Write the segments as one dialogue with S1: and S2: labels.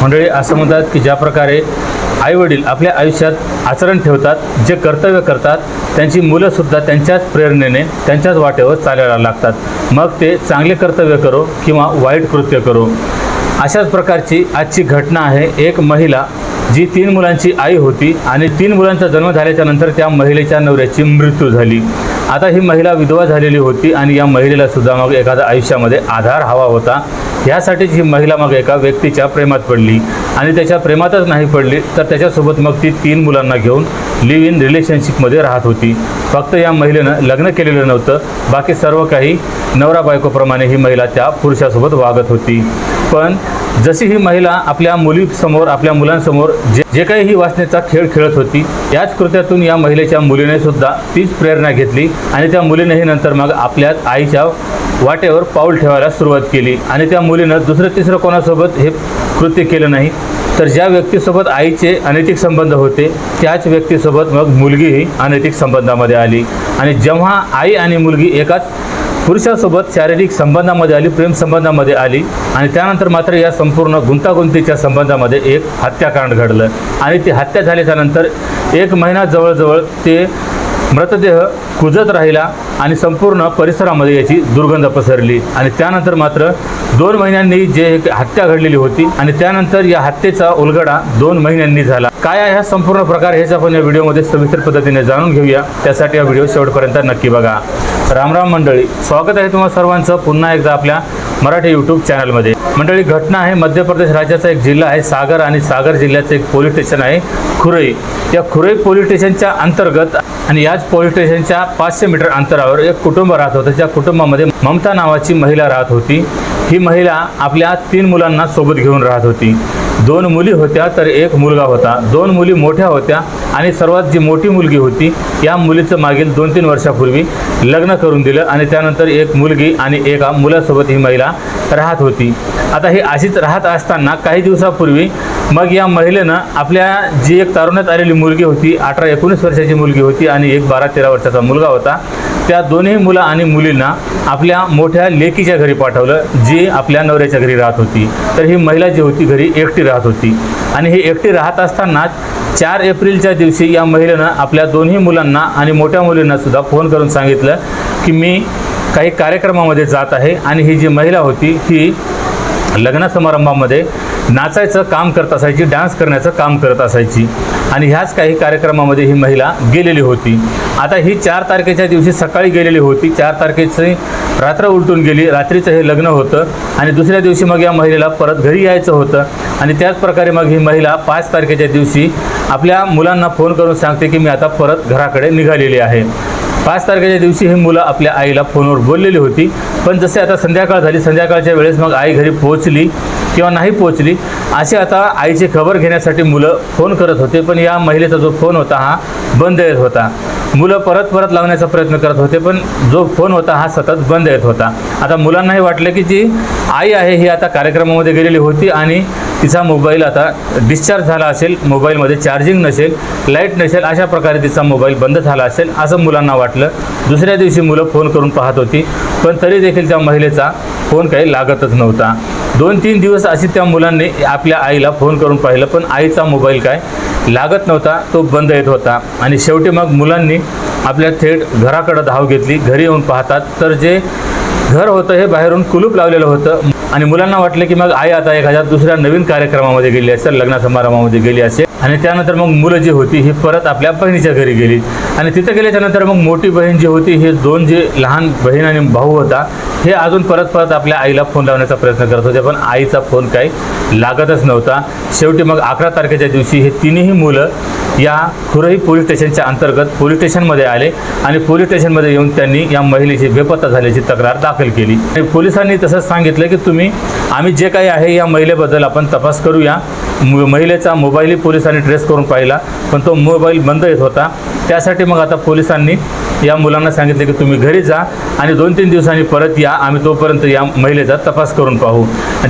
S1: मंडळी असं म्हणतात की ज्या प्रकारे आईवडील आपल्या आयुष्यात आचरण ठेवतात, जे कर्तव्य करतात, त्यांची मुलंसुद्धा त्यांच्याच प्रेरणेने त्यांच्याच वाटेवर चालायला लागतात, मग ते चांगले कर्तव्य करो किंवा वाईट कृत्य करो। अशाच प्रकारची आजची घटना आहे। एक महिला जी 3 मुलांची आई होती आणि 3 मुलांचा जन्म झाल्याच्या नंतर त्या महिलेच्या नवऱ्याची मृत्यू झाली। आता ही महिला विधवा झालेली होती आणि या महिलेला सुद्धा मग एखादा आयुष्यामध्ये आधार हवा होता। यासाठीच ही महिला मग एका व्यक्तीच्या प्रेमात पडली आणि त्याच्या प्रेमातच नाही पडली तर त्याच्यासोबत मग ती 3 मुलांना घेऊन लिव्ह इन रिलेशनशिपमध्ये राहत होती। फक्त या महिलेनं लग्न केलेलं नव्हतं, बाकी सर्व काही नवरा बायकोप्रमाणे ही महिला त्या पुरुषासोबत वागत होती। पण जशी ही महिला आपल्या मुलीसमोर, आपल्या मुलांसमोर जे काही ही वासनेचा खेळ खेळत होती, याच कृत्यातून या महिलेच्या मुलीने सुद्धा तीच प्रेरणा घेतली आणि त्या मुलीनेही नंतर मग आपल्या आईच्या वाटेवर पाऊल ठेवायला सुरुवात केली आणि त्या मुलीनं दुसरं तिसरं कोणासोबत हे कृत्य केलं नाही, तर ज्या व्यक्तीसोबत आईचे अनैतिक संबंध होते त्याच व्यक्तीसोबत मग मुलगीही अनैतिक संबंधामध्ये आली। आणि जेव्हा आई आणि मुलगी एकाच पुरुषासोबत शारीरिक संबंधामध्ये आली, प्रेम संबंधामध्ये आली आणि त्यानंतर मात्र या संपूर्ण गुंतागुंतीच्या संबंधामध्ये एक हत्याकांड घडलं आणि ती हत्या झाल्याच्या नंतर 1 महिना जवळजवळ ते मृतदेह कुजत राहिला आणि संपूर्ण परिसरामध्ये याची दुर्गंध पसरली आणि त्यानंतर मात्र 2 महिन्यांनी जे हत्या घडलेली होती आणि त्यानंतर या हत्येचा उलगडा 2 महिन्यांनी झाला। काय आहे हा संपूर्ण प्रकार हेच आपण या व्हिडिओमध्ये सविस्तर पद्धतीने जाणून घेऊया। त्यासाठी हा व्हिडिओ शेवटपर्यंत नक्की बघा। राम राम मंडळी, स्वागत आहे तुम्हा सर्वांचं पुन्हा एकदा आपल्या मराठी यूट्यूब चॅनलमध्ये। मंडळी, घटना आहे मध्य प्रदेश राज्याचा एक जिल्हा आहे सागर आणि सागर जिल्ह्याचं एक पोलीस स्टेशन आहे खुरई। या खुरई पोलीस स्टेशनच्या अंतर्गत आणि याच पोलीस स्टेशनच्या 500 मीटर अंतरावर एक कुटुंब राहत होतं। त्या कुटुंबामध्ये ममता नावाची महिला राहत होती। ही महिला आपल्या 3 मुलांना सोबत घेऊन राहत होती। 2 मुली होत्या तर 1 मुलगा होता। 2 मुली मोठ्या होत्या आणि सर्वात जी मोठी मुलगी होती या मुलीचं मागील 2-3 वर्षापूर्वी लग्न करून दिलं आणि त्यानंतर 1 मुलगी आणि एका मुलासोबत ही महिला राहत होती। आता ही अशीच राहत असताना काही दिवसापूर्वी मग या महिलेनं आपल्या जी एक तारुण्यात आलेली मुलगी होती, 18-19 वर्षाची मुलगी होती आणि एक 12-13 वर्षाचा मुलगा होता, त्या दोन्ही मुलं आणि मुलींना आपल्या मोठ्या लेकीच्या घरी पाठवलं जी आपल्या नवऱ्याच्या घरी राहत होती। तर ही महिला जी होती घरी एकटी राहत होती आणि ही एकटी राहत असताना 4 एप्रिलच्या दिवशी या महिलेनं आपल्या दोन्ही मुलांना आणि मोठ्या मुलींना सुद्धा फोन करून सांगितलं की मी काही कार्यक्रमामध्ये जात आहे आणि ही जी महिला होती ही लग्न समारंभामध्ये नाचायचं काम करत असायची, डान्स करण्याचं काम करत असायची आणि ह्याच काही कार्यक्रमामध्ये ही महिला गेलेली होती। आता ही 4 तारखेच्या दिवशी सकाळी गेलेली होती, 4 तारखेची रात्र उलटून गेली, रात्रीचं हे लग्न होतं आणि दुसऱ्या दिवशी मग या महिलेला परत घरी यायचं होतं आणि त्याच प्रकारे मग ही महिला 5 तारखेच्या दिवशी आपल्या मुलांना फोन करून सांगते की मी आता परत घराकडे निघालेली आहे। 5 तारखेच्या दिवशी ही मुलं आपल्या आईला फोनवर बोललेली होती, पण जसे आता संध्याकाळ झाली, संध्याकाळच्या वेळेस मग आई घरी पोहोचली किंवा नाही पोहोचली असे आता आईची खबर घेण्यासाठी मुलं फोन करत होते, पण या महिलेचा जो फोन होता हा बंद येत होता। मुलं परत लावण्याचा प्रयत्न करत होते पण जो फोन होता हा सतत बंद येत होता। आता मुलांनाही वाटलं की जी आई आहे ही आता कार्यक्रमामध्ये गेलेली होती आणि तिचा मोबाईल आता डिस्चार्ज झाला असेल, मोबाईलमध्ये चार्जिंग नसेल, लाईट नसेल, अशा प्रकारे तिचा मोबाईल बंद झाला असेल असं मुलांना वाटलं। दुसऱ्या दिवशी मुलं फोन करून पाहत होती पण तरी देखील त्या महिलेचा फोन काही लागतच नव्हता। 2-3 दिवस अशी त्या मुलांनी आपल्या आईला फोन करून पाहिलं पण आईचा मोबाईल काय लागत नव्हता, तो बंद येत होता आणि शेवटी मग मुलांनी आपल्या थेट घराकडे धाव घेतली। घरी येऊन पाहतात तर जे घर होतं हे बाहेरून कुलूप लावलेलं होतं आणि मुलांना वाटलं की मग आई आता एखाद्या दुसऱ्या नवीन कार्यक्रमामध्ये गेली असेल, लग्न समारंभामध्ये गेली असेल आणि त्यानंतर मग मुलं जी होती ही परत आपल्या बहिणीच्या घरी गेली आणि तिथं गेल्याच्यानंतर मग मोठी बहीण जी होती हे 2 जे लहान बहीण आणि भाऊ होता हे अजून परत आपल्या आईला फोन लावण्याचा प्रयत्न करत होते पण आईचा फोन काही लागतच नव्हता। शेवटी मग 11 तारखेच्या दिवशी हे 3ही मुलं या खुरई पोलीस स्टेशनच्या अंतर्गत पोलीस स्टेशनमध्ये आले आणि पोलीस स्टेशनमध्ये येऊन त्यांनी या महिलेची बेपत्ता झाल्याची तक्रार दाखल केली आणि पोलिसांनी तसंच सांगितलं की आम्ही जे काही आहे या महिलेबद्दल आपण तपास करूया। महिलेचा मोबाईलही पोलिसांनी ट्रेस करून पाहिला पण तो मोबाईल बंद येत होता। त्यासाठी मग आता पोलिसांनी या मुलांना सांगितले की तुम्ही घरी जा आणि 2-3 दिवसांनी परत या, आम्ही तोपर्यंत या महिलेचा तपास करून पाहू।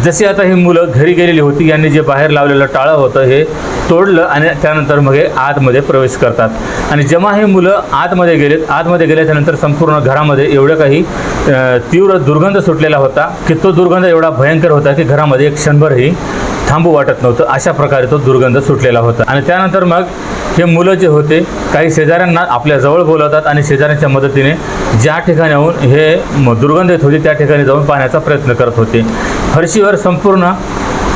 S1: जशी आता ही मुलं घरी गेलेली होती यांनी जे बाहेर लावलेलं टाळं होतं हे तोडलं आणि त्यानंतर मग हे आतमध्ये प्रवेश करतात आणि जेव्हा हे मुलं आतमध्ये गेलेत, आतमध्ये गेल्याच्यानंतर संपूर्ण घरामध्ये एवढं काही तीव्र दुर्गंध सुटलेला होता की तो दुर्गंध एवढा भयंकर होता की घरामध्ये एक क्षणभरही थांबू वाटत नव्हतं, अशा प्रकारे तो दुर्गंध सुटलेला होता. आणि त्यानंतर मग हे मुलं जे होते काही शेजाऱ्यांना आपल्या जवळ बोलवतात आणि शेजाऱ्यांच्या मदतीने ज्या ठिकाणाहून हे दुर्गंध येत होती त्या ठिकाणी जाऊन पाहण्याचा प्रयत्न करत होते. फरशीवर संपूर्ण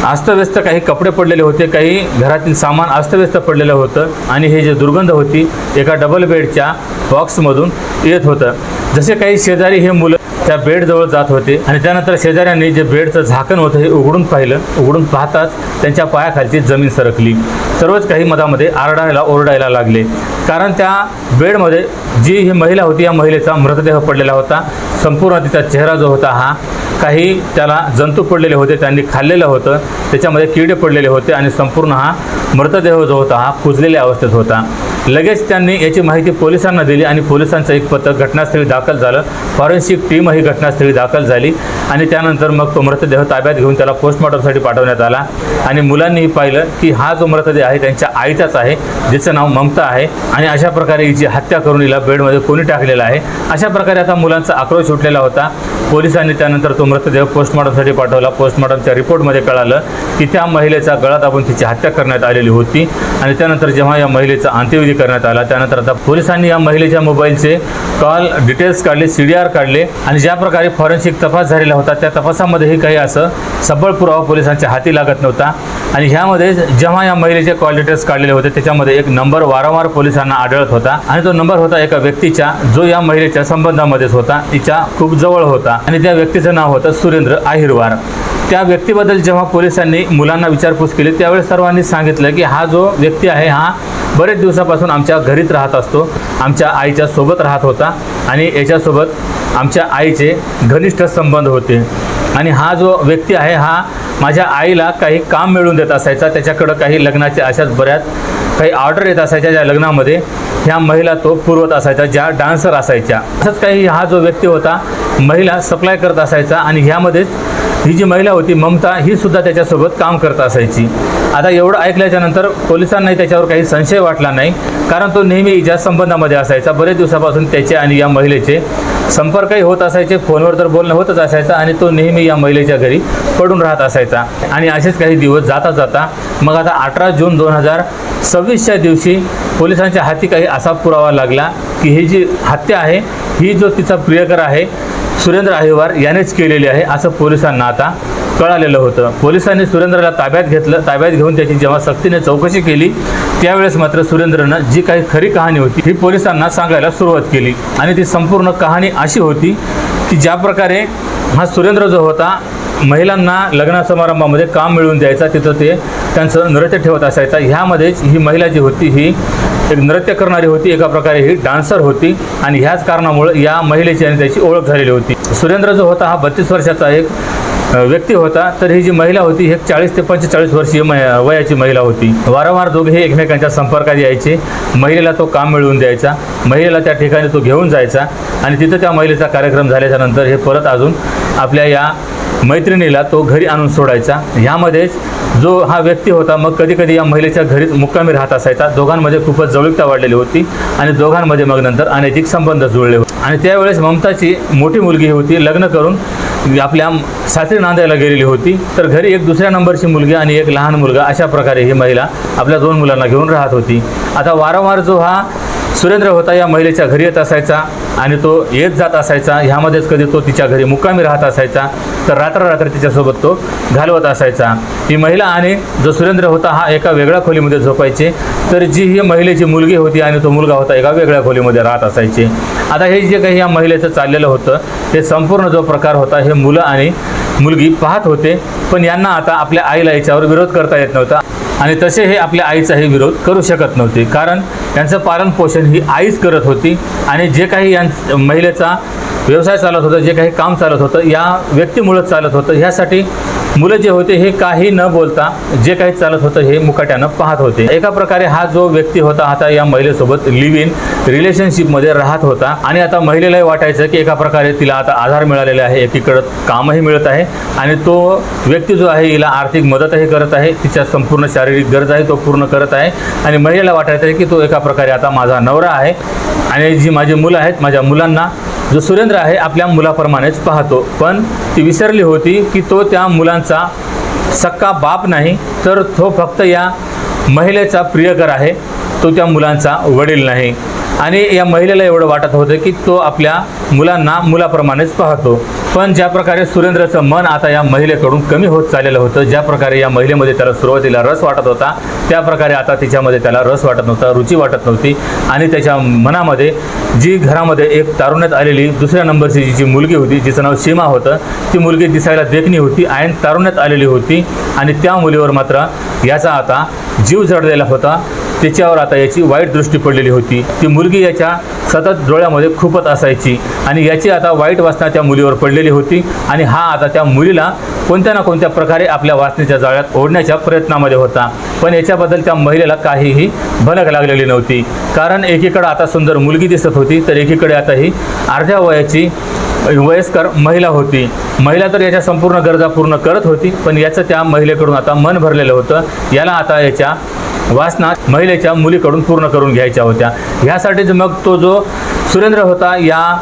S1: अस्तव्यस्त काही कपडे पडलेले होते, काही घरातील सामान अस्तव्यस्त पडलेलं होतं आणि हे जे दुर्गंध होती एका डबल बेडच्या बॉक्समधून येत होतं. जसे काही शेजारी हे मुलं त्या बेडजवळ जात होते आणि त्यानंतर शेजाऱ्यांनी जे बेडचं झाकण होतं हे उघडून पाहिलं. उघडून पाहताच त्यांच्या पायाखालची जमीन सरकली. सर्वच काही मधामध्ये ओरडायला लागले, कारण त्या बेडमध्ये जी ही महिला होती या महिलेचा मृतदेह पडलेला होता. संपूर्ण तिचा चेहरा जो होता हा काही त्याला जंतू पडलेले होते, त्यांनी खाल्लेलं होतं, त्याच्यामध्ये किडे पडलेले होते आणि संपूर्ण हा मृतदेह जो होता हा कुजलेल्या अवस्थेत होता. लगेच त्यांनी याची माहिती पोलिसांना दिली आणि पोलिसांचं एक पथक घटनास्थळी दाखल झालं. फॉरेन्सिक टीमही घटनास्थळी दाखल झाली आणि त्यानंतर मग तो मृतदेह ताब्यात घेऊन त्याला पोस्टमॉर्टमसाठी पाठवण्यात आला. आणि मुलांनीही पाहिलं की हा जो मृतदेह आहे त्यांच्या आईचाच आहे, जिचं नाव ममता आहे आणि अशा प्रकारे हिची हत्या करून हिला बेडमध्ये कोणी टाकलेला आहे. अशा प्रकारे आता मुलांचा आक्रोश उठलेला होता. पोलिसांनी त्यानंतर तो मृतदेह पोस्टमॉर्टमसाठी पाठवला. पोस्टमॉर्टमच्या रिपोर्टमध्ये कळालं की त्या महिलेचा गळा दाबून तिची हत्या करण्यात आलेली होती. आणि त्यानंतर जेव्हा या महिलेचा अंत्यविधी करण्यात आला त्यानंतर आता पोलिसांनी या महिलेच्या मोबाईलचे कॉल डिटेल्स काढले, CDR काढले आणि ज्या प्रकारे फॉरेन्सिक तपास झालेला होता त्या तपासामध्येही काही असं सबळ पुरावा पोलिसांच्या हाती लागत नव्हता. आणि ह्यामध्ये जेव्हा या महिलेचे कॉल डिटेल्स काढलेले होते त्याच्यामध्ये एक नंबर वारंवार पोलिसांना आढळत होता आणि तो नंबर होता एका व्यक्तीच्या, जो या महिलेच्या संबंधामध्येच होता, तिच्या खूप जवळ होता आणि त्या व्यक्तीचं नाव होतं सुरेंद्र आहिरवार. त्या व्यक्तीबद्दल जेव्हा पोलिसांनी मुलांना विचारपूस केली त्यावेळेस सर्वांनी सांगितलं की हा जो व्यक्ती आहे हा बरेच दिवसापासून आमच्या घरीत राहत असतो, आमच्या आईच्या सोबत राहत होता आणि याच्यासोबत आमच्या आईचे घनिष्ठ संबंध होते. आणि हा जो व्यक्ती आहे हा माझ्या आईला काही काम मिळवून देत असायचा, त्याच्याकडं काही लग्नाच्या अशाच बऱ्याच काही ऑर्डर येत असायच्या ज्या लग्नामध्ये ह्या महिला तो पुरवत असायचा, ज्या डान्सर असायच्या. असंच काही हा जो व्यक्ती होता महिला सप्लाय करत असायचा आणि ह्यामध्येच ही जी महिला होती ममता ही सुद्धा त्याच्यासोबत काम करत असायची. आता एवढं ऐकल्याच्या नंतर पोलिसांनाही त्याच्यावर काही संशय वाटला नाही, कारण तो नेहमी हिच्या संबंधामध्ये असायचा. बरेच दिवसापासून त्याचे आणि या महिलेचे संपर्कही होत असायचे, फोनवर तर बोलणं होतच असायचं आणि तो नेहमी या महिलेच्या घरी पडून राहत असायचा. आणि असेच काही दिवस जाता जाता मग आता 18 जून 2026च्या दिवशी पोलिसांच्या हाती काही असा पुरावा लागला की ही जी हत्या आहे ही जो तिचा प्रियकर आहे सुरेंद्र आहिरवार यानेच केलेली आहे असं पोलिसांना आता कळालेलं होतं. पोलिसांनी सुरेंद्रला ताब्यात घेतलं. ताब्यात घेऊन त्याची जेव्हा सक्तीने चौकशी केली त्यावेळेस मात्र सुरेंद्रनं जी काही खरी कहाणी होती ही पोलिसांना सांगायला सुरुवात केली. आणि ती संपूर्ण कहाणी अशी होती की ज्या प्रकारे हा सुरेंद्र जो होता महिलांना लग्न समारंभामध्ये काम मिळवून द्यायचा, तिथं ते त्यांचं नृत्य ठेवत असायचा. ह्यामध्येच ही महिला जी होती ही एक नृत्य करणारी होती, एका प्रकारे ही डान्सर होती आणि ह्याच कारणामुळे या महिलेची आणि त्याची ओळख झालेली होती. सुरेंद्र जो होता हा 32 वर्षाचा एक व्यक्ती होता, तर ही जी महिला होती ही 40 ते 45 वर्षीय वयाची महिला होती. वारंवार दोघे एकमेकांच्या संपर्कात यायचे. महिलेला तो काम मिळवून द्यायचा, महिलेला त्या ठिकाणी तो घेऊन जायचा आणि तिथं त्या महिलेचा कार्यक्रम झाल्याच्या नंतर हे परत अजून आपल्या या मैत्रिणीला तो घरी आणून सोडायचा. ह्यामध्येच जो हा व्यक्ती होता मग कधी कधी या महिलेच्या घरीच मुक्कामी राहत असायचा. दोघांमध्ये खूपच जवळीकता वाढलेली होती आणि दोघांमध्ये मग नंतर अनैतिक संबंध जुळले होते. आणि त्यावेळेस ममताची मोठी मुलगी होती, लग्न करून आपल्या सासरी नांदायला गेलेली होती, तर घरी एक दुसऱ्या नंबरची मुलगी आणि एक लहान मुलगा अशा प्रकारे ही महिला आपल्या 2 मुलांना घेऊन राहत होती. आता वारंवार जो हा सुरेंद्र होता या महिलेच्या घरी येत असायचा आणि तो येत जात असायचा. ह्यामध्येच कधी तो तिच्या घरी मुक्कामी राहत असायचा, तर रात्र तिच्यासोबत तो घालवत असायचा. ही महिला आणि जो सुरेंद्र होता हा एका वेगळ्या खोलीमध्ये झोपायचे, तर जी ही महिलेची मुलगी होती आणि तो मुलगा होता एका वेगळ्या खोलीमध्ये राहत असायचे. आता हे जे काही या महिलेचं चाललेलं होतं ते संपूर्ण जो प्रकार होता हे मुलं आणि मुलगी पाहत होते, पण यांना आता आपल्या आईला याच्यावर विरोध करता येत नव्हता आणि तसे हे आपल्या आईचाही विरोध करू शकत नव्हते, कारण त्यांचं पालन पोषण ही आईच करत होती आणि जे काही महिलेचा व्यवसाय चालत होता, जे काही काम चालत होतं या व्यक्तीमुळेच चालत होतं. ह्यासाठी मुलं जे होते हे काही न बोलता जे काही चालत होतं हे मुकाट्यानं पाहत होते. एका प्रकारे हा जो व्यक्ती होता आता या महिलेसोबत लिव्ह इन रिलेशनशिपमध्ये राहत होता आणि आता महिलेलाही वाटायचं की एका प्रकारे तिला आता आधार मिळालेला आहे, एकीकडं कामही मिळत आहे आणि तो व्यक्ती जो आहे हिला आर्थिक मदतही करत आहे, तिच्या संपूर्ण शारीरिक गरजाही तो पूर्ण करत आहे आणि महिलेला वाटायचं आहे की तो एका प्रकारे आता माझा नवरा आहे आणि जी माझी मुलं आहेत माझ्या मुलांना जो सुरेंद्र आहे आपल्या मुलाप्रमाणेच पाहतो. पण ती विसरली होती की तो त्या मुलांचा सक्का बाप नाही, तर तो फक्त या महिलेचा प्रियकर आहे, तो त्या मुलांचा वडील नाही. आणि या महिलेला एवढं वाटत होतं की तो आपल्या मुलांना मुलाप्रमाणेच पाहतो. पण ज्या प्रकारे सुरेंद्रचं मन आता या महिलेकडून कमी होत चाललेलं होतं, ज्या प्रकारे या महिलेमध्ये त्याला सुरुवातीला रस वाटत होता, त्या प्रकारे आता तिच्यामध्ये त्याला रस वाटत नव्हता, रुची वाटत नव्हती. आणि त्याच्या मनामध्ये जी घरामध्ये एक तारुण्यात आलेली दुसऱ्या नंबरची जी मुलगी होती, जिचं नाव सीमा होतं, ती मुलगी दिसायला देखणी होती, ऐन तारुण्यात आलेली होती. आणि त्या मुलीवर मात्र याचा आता जीव जडलेला होता. त्याच्यावर आता याची वाईट दृष्टी पडलेली होती. ती मुलगी याच्या सतत डोळ्यामध्ये खूपच असायची आणि याची आता वाईट वासना त्या मुलीवर पडलेली होती. आणि हा आता त्या मुलीला कोणत्या ना कोणत्या प्रकारे आपल्या वासनेच्या जाळ्यात ओढण्याच्या प्रयत्नामध्ये होता. पण याच्याबद्दल त्या महिलेला काहीही भनक लागलेली नव्हती. कारण एकीकडे आता सुंदर मुलगी दिसत होती, तर एकीकडे आता ही अर्ध्या वयाची वयस्कर महिला होती. महिला तर याच्या संपूर्ण गरजा पूर्ण करत होती, पण याचं त्या महिलेकडून आता मन भरलेलं होतं. याला आता याच्या वासना महिलेच्या मुलीकडून पूर्ण करून घ्यायच्या होत्या. ह्यासाठीच मग तो जो सुरेंद्र होता, या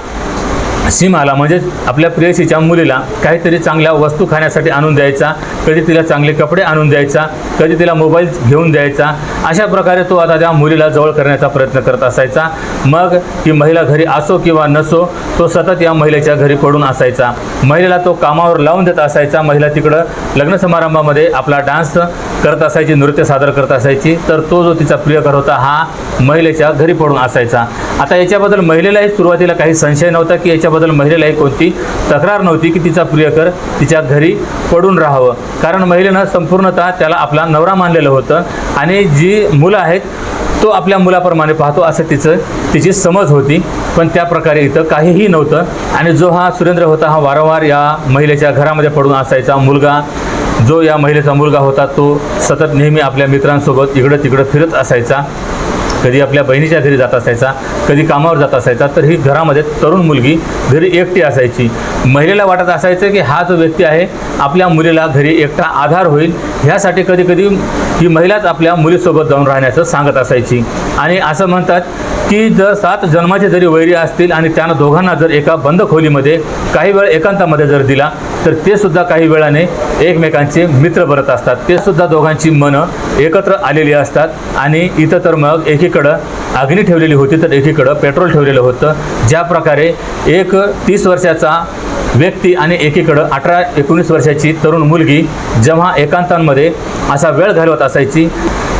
S1: सीमाला म्हणजेच आपल्या प्रेयसीच्या मुलीला काहीतरी चांगल्या वस्तू खाण्यासाठी आणून द्यायचा, कधी तिला चांगले कपडे आणून द्यायचा, कधी तिला मोबाईल घेऊन द्यायचा. अशा प्रकारे तो आता त्या मुलीला जवळ करण्याचा प्रयत्न करत असायचा. मग ती महिला घरी असो किंवा नसो, तो सतत या महिलेच्या घरी पडून असायचा. महिलेला तो कामावर लावून देत असायचा. महिला तिकडं लग्न समारंभामध्ये आपला डान्स करत असायची, नृत्य सादर करत असायची, तर तो जो तिचा प्रियकर होता हा महिलेच्या घरी पडून असायचा. आता याच्याबद्दल महिलेलाही सुरुवातीला काही संशय नव्हता, की याच्याबद्दल महिलेलाही कोणती तक्रार नव्हती की तिचा प्रियकर तिच्या घरी पडून राहावं. कारण महिलेनं संपूर्णतः त्याला आपला नवरा मानलेलं होतं आणि जी मुलं आहेत तो आपल्या मुलाप्रमाणे पाहतो असं तिची समज होती. पण त्या प्रकारे इथं काहीही नव्हतं. आणि जो हा सुरेंद्र होता हा वारंवार या महिलेच्या घरामध्ये पडून असायचा. मुलगा जो या महिलेचा मुलगा होता तो सतत नेहमी आपल्या मित्रांसोबत इकडं तिकडं फिरत असायचा. कधी आपल्या बहिणीच्या घरी जात असायचा, कधी कामावर जात असायचा. तर ही घरामध्ये तरुण मुलगी घरी एकटी असायची. महिलेला वाटत असायचं की हा जो व्यक्ती आहे आपल्या मुलीला घरी एकटा आधार होईल, ह्यासाठी कधी कधी ही महिलाच आपल्या मुलीसोबत जाऊन राहण्याचं सांगत असायची. आणि असं म्हणतात की जर 7 जन्माचे जरी वैरी असतील आणि त्यानं दोघांना जर एका बंद खोलीमध्ये काही वेळ एकांतामध्ये जर दिला, तर ते सुद्धा काही वेळाने एकमेकांचे मित्र बनत असतात. ते सुद्धा दोघांची मनं एकत्र आलेली असतात. आणि इथं तर मग एकीकडं अग्नी ठेवलेली होती, तर एकीकडं पेट्रोल ठेवलेलं होतं. ज्या प्रकारे एक 30 वर्षाचा व्यक्ती आणि एकीकडं 18-19 वर्षाची तरुण मुलगी जेव्हा एकांतांमध्ये असा वेळ घालवत असायची,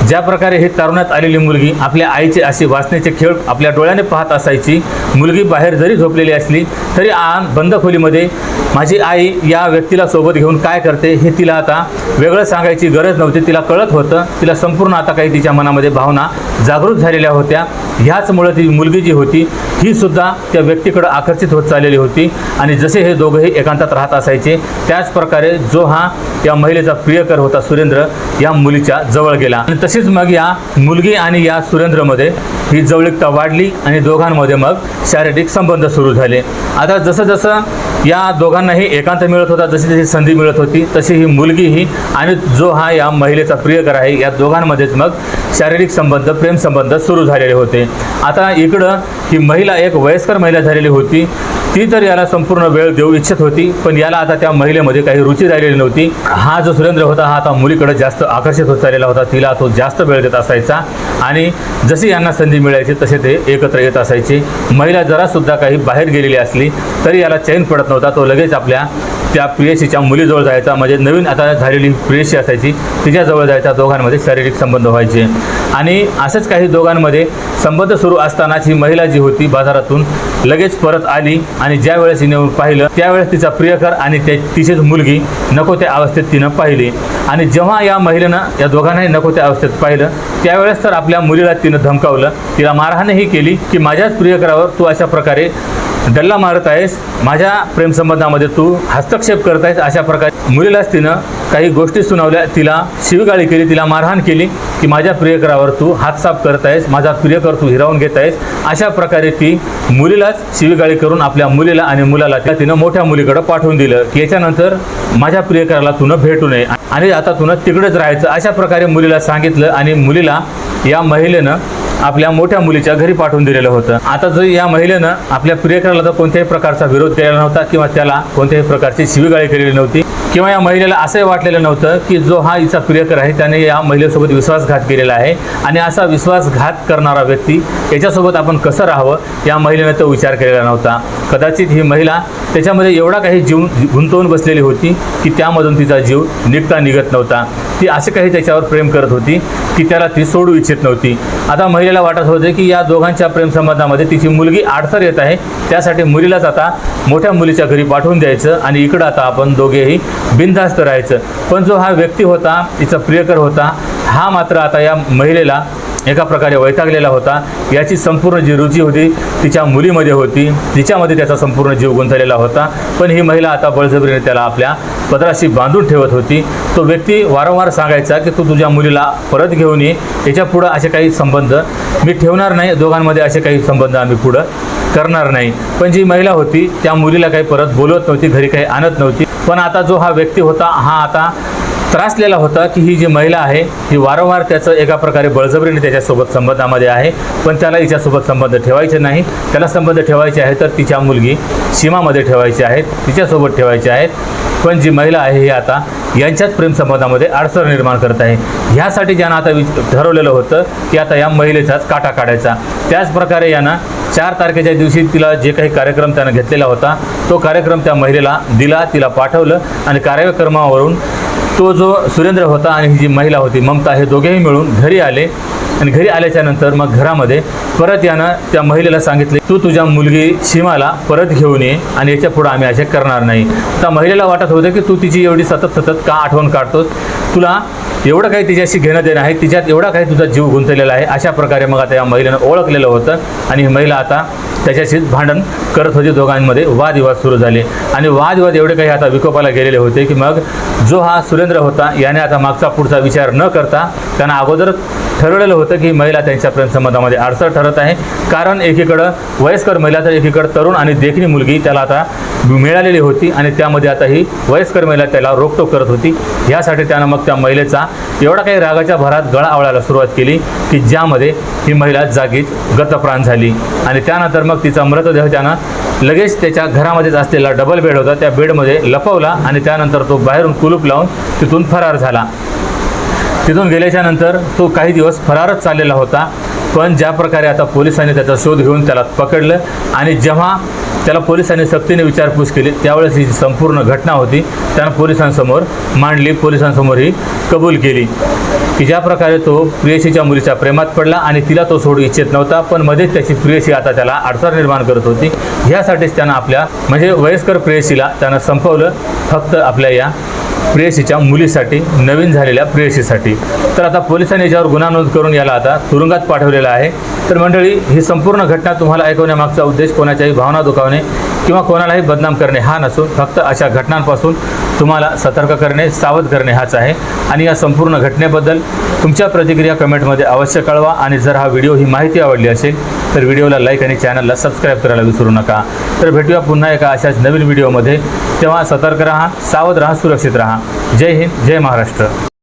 S1: ज्या प्रकारे ही तारुण्यात आलेली मुलगी आपल्या आईचे असे वासनेचे खेळ आपल्या डोळ्याने पाहत असायची. मुलगी बाहेर जरी झोपलेली असली तरी बंद खोलीमध्ये माझी आई या व्यक्तीला सोबत घेऊन काय करते हे तिला आता वेगळं सांगायची गरज नव्हती. तिला कळत होतं. तिला संपूर्ण आता काही तिच्या मनामध्ये भावना जागृत झालेल्या होत्या. ह्याचमुळे ती मुलगी जी होती ही सुद्धा त्या व्यक्तीकडे आकर्षित होत चाललेली होती. आणि जसे हे दोघंही एकांतात राहत असायचे, त्याच प्रकारे जो हा या महिलेचा प्रियकर होता सुरेंद्र या मुलीच्या जवळ गेला. आणि तशीच मग या मुलगी आणि या सुरेंद्रमध्ये ही जवळीकता वाढली आणि दोघांमध्ये मग शारीरिक संबंध सुरू झाले. आता जसं जसं या दोघांनाही एकांत मिळत होता, जशी जशी संधी मिळत होती, तशी ही मुलगीही आणि जो हा या महिलेचा प्रियकर आहे या दोघांमध्येच मग शारीरिक संबंध, प्रेम संबंध सुरू झालेले होते. आता इकडं ही महिला एक वयस्कर महिला झालेली होती. ती तर याला संपूर्ण वेळ देऊ इच्छित होती, पण याला आता त्या महिलेमध्ये काही रुची राहिलेली नव्हती. हा जो सुरेंद्र होता हा आता मुलीकडे जास्त आकर्षित होत चाललेला होता. तिला तो जास्त वेळ देत असायचा आणि जशी यांना संधी मिळायची तसे ते एकत्र येत असायचे. महिला जरासुद्धा काही बाहेर गेलेली असली तरी याला चैन पडत नव्हता. तो लगेच आपल्या त्या प्रियसीच्या मुलीजवळ जायचा, म्हणजे नवीन आता झालेली प्रियसी असायची तिच्याजवळ जायचा. दोघांमध्ये शारीरिक संबंध व्हायचे. आणि असंच काही दोघांमध्ये संबंध सुरू असतानाच ही महिला जी होती बाजारातून लगेच परत आली आणि ज्या वेळेस हिने पाहिलं त्यावेळेस तिचा प्रियकर आणि तिचीच मुलगी नको त्या अवस्थेत तिनं पाहिली. आणि जेव्हा या महिलेनं या दोघांनाही नको त्या अवस्थेत पाहिलं त्यावेळेस तर आपल्या मुलीला तिनं धमकावलं, तिला मारहाणही केली की माझ्याच प्रियकरावर तू अशा प्रकारे डल्ला मारत आहेस, माझ्या प्रेमसंबंधामध्ये तू हस्तक्षेप करत आहेस. अशा प्रकारे मुलीलाच तिनं काही गोष्टी सुनावल्या, तिला शिवीगाळी केली, तिला मारहाण केली की माझ्या प्रियकरावर तू हात साफ करत आहेस, माझा प्रियकर तू हिरावून घेत आहेस. अशा प्रकारे ती मुलीलाच शिवीगाळी करून आपल्या मुलीला आणि मुलाला तिनं मोठ्या मुलीकडे पाठवून दिलं की याच्यानंतर माझ्या प्रियकराला तुनं भेटू नये आणि आता तुनं तिकडेच राहायचं. अशा प्रकारे मुलीला सांगितलं आणि मुलीला या महिलेनं आपल्या मोठ्या मुलीच्या घरी पाठवून दिलेलं होतं। आता जर या महिलेनं आपल्या प्रियकराला तर कोणत्याही प्रकारचा विरोध केलेला नव्हता किंवा त्याला कोणत्याही प्रकारची शिवीगाळी केलेली नव्हती किंवा या महिलेला असंही वाटलेलं नव्हतं की जो हा हिचा प्रियकर आहे त्याने या महिलेसोबत विश्वासघात केलेला आहे आणि असा विश्वासघात करणारा व्यक्ती याच्यासोबत आपण कसं राहावं या महिलेने तो विचार केलेला नव्हता। कदाचित ही महिला त्याच्यामध्ये एवढा काही जीव गुंतवून बसलेली होती की त्यामधून तिचा जीव निघत नव्हता। ती असे काही त्याच्यावर प्रेम करत होती की त्याला ती सोडू इच्छित नव्हती। आता महिलेला वाटत होते की या दोघांच्या प्रेमसंबंधामध्ये तिची मुलगी अडसर येत आहे, त्यासाठी मुलीलाच आता मोठ्या मुलीच्या घरी पाठवून द्यायचं आणि इकडं आता आपण दोघेही बिनधास्त राहायचं। पण जो हा व्यक्ती होता, तिचा प्रियकर होता, हा मात्र आता या महिलेला एका प्रकारे वैतागलेला होता। याची संपूर्ण जी रुची होती तिच्या मुलीमध्ये होती, तिच्यामध्ये त्याचा संपूर्ण जीव गुंतलेला होता। पण ही महिला आता बळजबरीने त्याला आपल्या पदराशी बांधून ठेवत होती। तो व्यक्ती वारंवार सांगायचा की तू तुझ्या मुलीला परत घेऊन ये, याच्या पुढं असे काही संबंध मी ठेवणार नाही, दोघांमध्ये असे काही संबंध आम्ही पुढं करणार नाही। पण जी महिला होती त्या मुलीला काही परत बोलवत नव्हती, घरी काही आणत नव्हती। पण आता जो हा व्यक्ती होता हा आता त्रासलेला होता की ही जी महिला आहे ही वारंवार त्याचं एका प्रकारे बळजबरीने त्याच्यासोबत संबंधामध्ये आहे, पण त्याला हिच्यासोबत संबंध ठेवायचे नाही। त्याला संबंध ठेवायचे आहे तर तिच्या मुलगी सीमामध्ये ठेवायचे आहेत, तिच्यासोबत ठेवायचे आहेत। पण जी महिला आहे ही आता यांच्याच प्रेमसंबंधामध्ये अडसर निर्माण करत आहे। ह्यासाठी ज्यानं आता ठरवलेलं होतं की आता या महिलेचाच काटा काढायचा। त्याच प्रकारे यानं 4 तारखेच्या दिवशी तिला जे काही कार्यक्रम त्यानं घेतलेला होता तो कार्यक्रम त्या महिलेला दिला, तिला पाठवलं आणि कार्यक्रमावरून तो जो सुरेंद्र होता आणि ही जी महिला होती ममता हे दोघेही मिळून घरी आले आणि घरी आल्याच्या नंतर मग घरामध्ये परत यानं त्या महिलेला सांगितले तू तुझ्या मुलगी सीमाला परत घेऊन ये आणि याच्या पुढे आम्ही असे करणार नाही। त्या महिलेला वाटत होतं की तू तिची एवढी सतत का आठवण काढतोस, तुला एवढं काही तिच्याशी घेणं देणं आहे, तिच्यात एवढा काही तुझा जीव गुंतलेला आहे। अशा प्रकारे मग आता या महिलेनं ओळखलेलं होतं आणि ही महिला आता त्याच्याशीच भांडण करत होती। दोघांमध्ये वादविवाद सुरू झाले आणि वादविवाद एवढे काही आता विकोपाला गेलेले होते की मग जो हा सुरेंद्र होता याने आता मागचा पुढचा विचार न करता त्यांना अगोदर ठरवलेलं होतं की महिला त्यांच्या प्रेमसंबंधामध्ये अडसर ठरत आहे। कारण एकीकडं वयस्कर महिला तर एकीकडं तरुण आणि देखणी मुलगी त्याला आता मिळालेली होती आणि त्यामध्ये आता ही वयस्कर महिला त्याला रोकटोक करत होती। यासाठी त्यानं मग त्या महिलेचा एवढा काही रागाच्या भरात गळा आवळायला सुरुवात केली की ज्यामध्ये ही महिला जागीच गतप्राण झाली आणि त्यानंतर मग तिचा मृतदेह त्यानं लगेच त्याच्या घरामध्येच असलेला डबल बेड होता त्या बेडमध्ये लपवला आणि त्यानंतर तो बाहेरून कुलूप लावून तिथून फरार झाला। तिथून गेल्याच्या नंतर तो काही दिवस फरारच चाललेला होता। पण ज्या प्रकारे आता पोलिसांनी त्याचा शोध घेऊन त्याला पकडलं आणि जेव्हा त्याला पोलिसांनी सक्तीने विचारपूस केली त्यावेळेस ही संपूर्ण घटना होती त्यानं पोलिसांसमोर मांडली, पोलिसांसमोर ही कबूल केली की ज्या प्रकारे तो प्रियसीच्या मुलीच्या प्रेमात पडला आणि तिला तो सोडू इच्छित नव्हता, पण मध्येच त्याची प्रियसी आता त्याला अडसर निर्माण करत होती। ह्यासाठीच त्यानं आपल्या म्हणजे वयस्कर प्रेयसीला त्यानं संपवलं, फक्त आपल्या या प्रेयसीच्या मुलीसाठी, नवीन झालेल्या प्रेयसीसाठी। तर आता पोलिसांनी याच्यावर गुन्हा नोंद करून याला आता तुरुंगात पाठवलेला आहे। तर मंडळी, ही संपूर्ण घटना तुम्हाला ऐकवण्यामागचा उद्देश कोणाच्याही भावना दुखावणे किंवा कोणालाही बदनाम करणे हा नसून फक्त अशा घटनांपासून तुम्हाला सतर्क करणे, सावध करणे हाच आहे। आणि या संपूर्ण घटनेबद्दल तुमच्या प्रतिक्रिया कमेंटमध्ये अवश्य कळवा आणि जर हा व्हिडिओ ही माहिती आवडली असेल तर व्हिडिओला लाईक आणि चॅनलला सबस्क्राईब करायला विसरू नका। तर भेटूया पुन्हा एका अशाच नवीन व्हिडिओमध्ये, तेव्हा सतर्क राहा, सावध राहा, सुरक्षित राहा। जय हिंद, जय महाराष्ट्र।